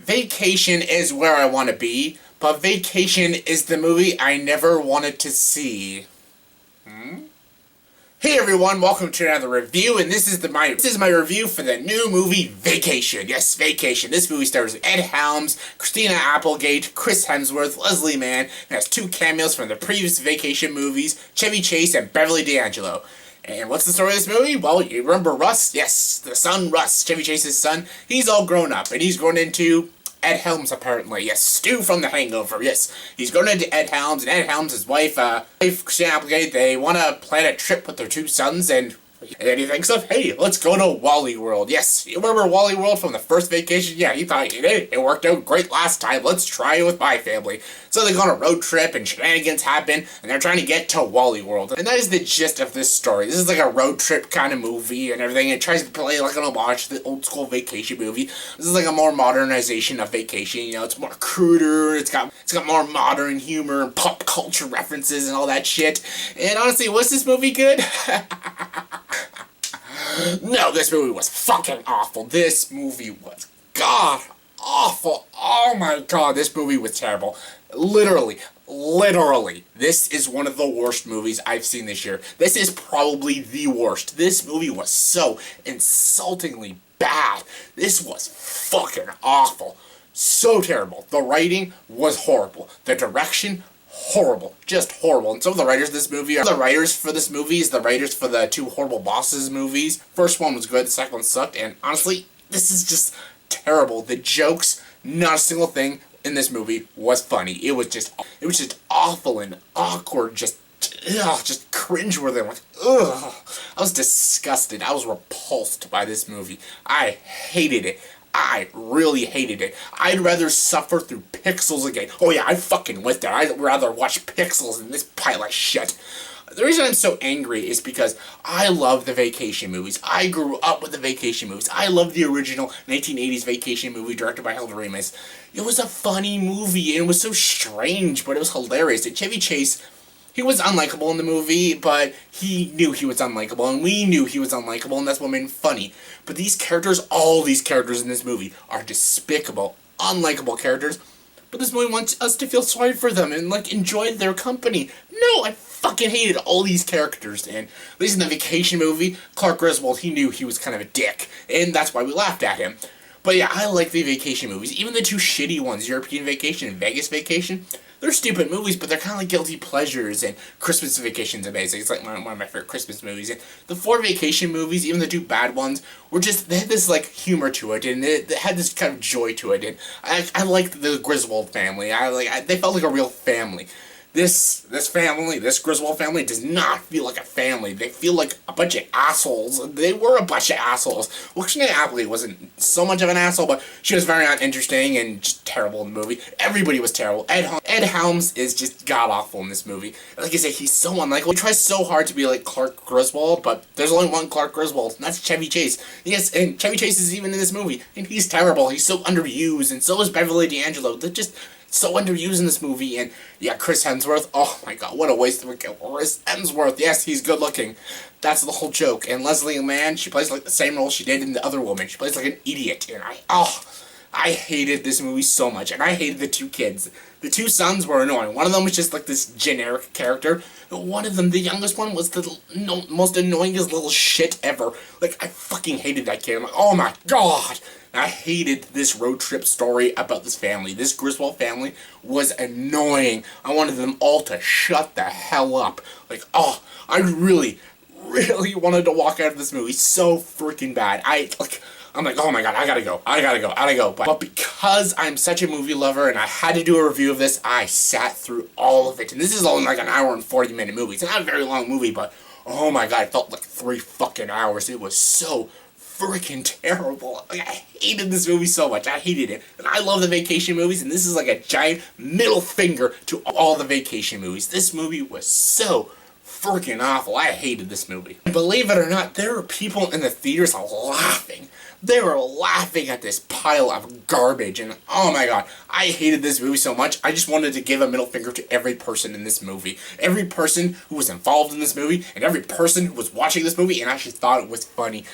Vacation is where I want to be, but Vacation is the movie I never wanted to see. Hey everyone, welcome to another review, and this is my review for the new movie Vacation. Yes, Vacation. This movie stars Ed Helms, Christina Appleagate, Chris Hemsworth, Leslie Mann, and has two cameos from the previous Vacation movies, Chevy Chase and Beverly D'Angelo. And what's the story of this movie? Well, you remember Russ? Yes, the son Russ, Chevy Chase's son. He's all grown up, and he's grown into Ed Helms, apparently. Yes, Stu from The Hangover. Yes, he's going into Ed Helms, and Ed Helms' his wife, Christina Appleagate, they want to plan a trip with their two sons, and he thinks of, hey, let's go to Wally World. Yes, you remember Wally World from the first Vacation? Yeah, he thought it worked out great last time. Let's try it with my family. So they go on a road trip, and shenanigans happen, and they're trying to get to Wally World. And that is the gist of this story. This is like a road trip kind of movie and everything. It tries to play like an homage to the old school Vacation movie. This is like a more modernization of Vacation. You know, it's more cruder. It's got more modern humor and pop culture references and all that shit. And honestly, was this movie good? No, this movie was fucking awful. This movie was god awful. Oh my god, this movie was terrible. Literally, this is one of the worst movies I've seen this year. This is probably the worst. This movie was so insultingly bad. This was fucking awful. So terrible. The writing was horrible. The direction, horrible. Just horrible. And some of the writers of this movie are the writers for the Two Horrible Bosses movies. First one was good, the second one sucked, and honestly, this is just terrible. The jokes, not a single thing in this movie was funny. It was just awful and awkward, just cringeworthy. Like, ugh. I was disgusted. I was repulsed by this movie. I hated it. I really hated it. I'd rather suffer through Pixels again. Oh yeah, I fucking went there. I'd rather watch Pixels than this pile of shit. The reason I'm so angry is because I love the Vacation movies. I grew up with the Vacation movies. I love the original 1980s Vacation movie directed by Harold Ramis. It was a funny movie, and it was so strange, but it was hilarious. And Chevy Chase, he was unlikable in the movie, but he knew he was unlikable, and we knew he was unlikable, and that's what made him funny. But these characters, all these characters in this movie, are despicable, unlikable characters. But this movie wants us to feel sorry for them and, like, enjoy their company. No, I fucking hated all these characters. And at least in the Vacation movie, Clark Griswold, he knew he was kind of a dick. And that's why we laughed at him. But yeah, I like the Vacation movies. Even the two shitty ones, European Vacation and Vegas Vacation, they're stupid movies, but they're kind of like guilty pleasures, and Christmas Vacation's amazing. It's like one of my favorite Christmas movies. And the four Vacation movies, even the two bad ones, they had this like humor to it, and they had this kind of joy to it. And I liked the Griswold family. They felt like a real family. This Griswold family does not feel like a family. They feel like a bunch of assholes. They were a bunch of assholes. Well, Christina Appleagate wasn't so much of an asshole, but she was very uninteresting and just terrible in the movie. Everybody was terrible. Ed Helms is just god-awful in this movie. Like I said, he's so unlikable. He tries so hard to be like Clark Griswold, but there's only one Clark Griswold, and that's Chevy Chase. Yes, and Chevy Chase is even in this movie, and he's terrible. He's so underused, and so is Beverly D'Angelo. They're just so underused in this movie. And yeah, Chris Hemsworth, oh my god, what a waste of a kid. Chris Hemsworth, yes, he's good looking. That's the whole joke. And Leslie Mann, she plays like the same role she did in The Other Woman. She plays like an idiot, and I hated this movie so much, and I hated the two kids. The two sons were annoying. One of them was just like this generic character. One of them, the youngest one, was the most annoyingest little shit ever. Like, I fucking hated that kid. I'm like, oh my god! I hated this road trip story about this family. This Griswold family was annoying. I wanted them all to shut the hell up. Like, I really wanted to walk out of this movie so freaking bad. I'm like, oh my god, I gotta go. But because I'm such a movie lover and I had to do a review of this, I sat through all of it. And this is only like an hour and 40-minute movie. It's not a very long movie, but oh my god, it felt like 3 fucking hours. It was so freaking terrible. Like, I hated this movie so much. I hated it. And I love the Vacation movies, and this is like a giant middle finger to all the Vacation movies. This movie was so freaking awful. I hated this movie. And believe it or not, there were people in the theaters laughing. They were laughing at this pile of garbage, and oh my god, I hated this movie so much. I just wanted to give a middle finger to every person in this movie. Every person who was involved in this movie, and every person who was watching this movie and actually thought it was funny.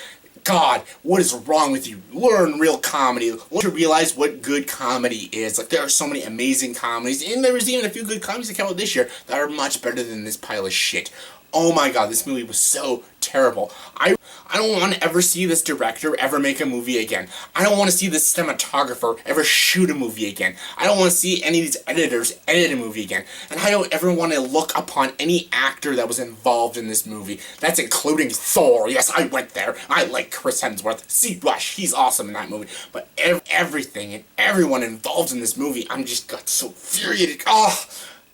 God, what is wrong with you? Learn real comedy. Learn to realize what good comedy is. Like, there are so many amazing comedies, and there was even a few good comedies that came out this year that are much better than this pile of shit. Oh my god, this movie was so terrible. I don't want to ever see this director ever make a movie again. I don't want to see this cinematographer ever shoot a movie again. I don't want to see any of these editors edit a movie again. And I don't ever want to look upon any actor that was involved in this movie. That's including Thor. Yes, I went there. I like Chris Hemsworth. See Rush, he's awesome in that movie. But everything and everyone involved in this movie, I'm just got so infuriated. Oh!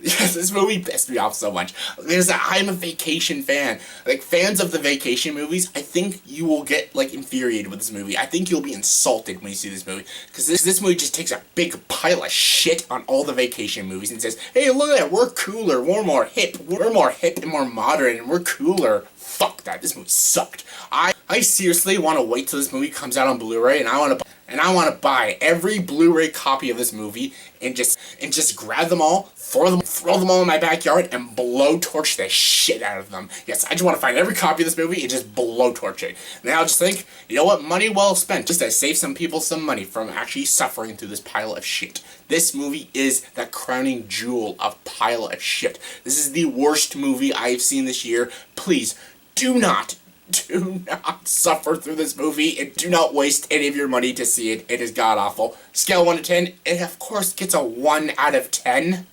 Yes, this movie pissed me off so much. I'm a Vacation fan. Like, fans of the Vacation movies, I think you will get, like, infuriated with this movie. I think you'll be insulted when you see this movie. Because this movie just takes a big pile of shit on all the Vacation movies and says, hey, look at that, we're cooler, we're more hip and more modern, and we're cooler. Fuck that, this movie sucked. I seriously want to wait till this movie comes out on Blu-ray, and I want to buy every Blu-ray copy of this movie and just grab them all, throw them all in my backyard, and blowtorch the shit out of them. Yes, I just want to find every copy of this movie and just blowtorch it. And I'll just think, you know what, money well spent. Just to save some people some money from actually suffering through this pile of shit. This movie is the crowning jewel of pile of shit. This is the worst movie I've seen this year. Please, do not suffer through this movie, and do not waste any of your money to see it. It is god-awful. Scale 1 to 10, it of course gets a 1 out of 10.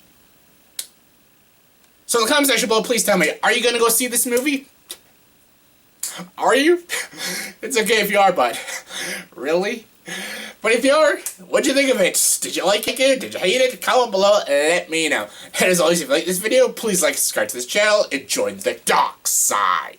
So in the comment section below, please tell me, are you gonna go see this movie? Are you? It's okay if you are, but really? But if you are, what'd you think of it? Did you like it? Did you hate it? Comment below, let me know. And as always, if you like this video, please like and subscribe to this channel and join the dark side.